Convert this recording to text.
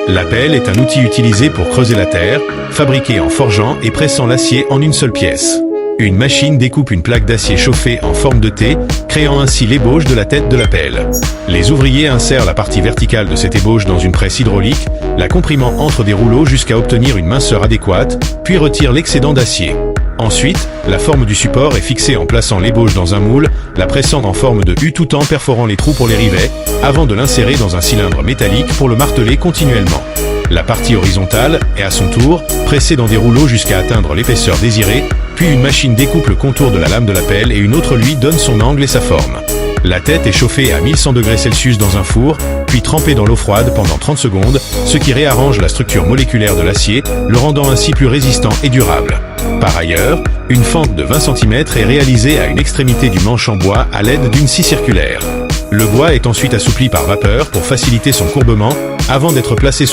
La pelle est un outil utilisé pour creuser la terre, fabriqué en forgeant et pressant l'acier en une seule pièce. Une machine découpe une plaque d'acier chauffée en forme de T, créant ainsi l'ébauche de la tête de la pelle. Les ouvriers insèrent la partie verticale de cette ébauche dans une presse hydraulique, la comprimant entre des rouleaux jusqu'à obtenir une minceur adéquate, puis retirent l'excédent d'acier. Ensuite, la forme du support est fixée en plaçant l'ébauche dans un moule, la pressant en forme de U tout en perforant les trous pour les rivets, avant de l'insérer dans un cylindre métallique pour le marteler continuellement. La partie horizontale est à son tour pressée dans des rouleaux jusqu'à atteindre l'épaisseur désirée, puis une machine découpe le contour de la lame de la pelle et une autre lui donne son angle et sa forme. La tête est chauffée à 1100 degrés Celsius dans un four, puis trempée dans l'eau froide pendant 30 secondes, ce qui réarrange la structure moléculaire de l'acier, le rendant ainsi plus résistant et durable. Par ailleurs, une fente de 20 cm est réalisée à une extrémité du manche en bois à l'aide d'une scie circulaire. Le bois est ensuite assoupli par vapeur pour faciliter son courbement, avant d'être placé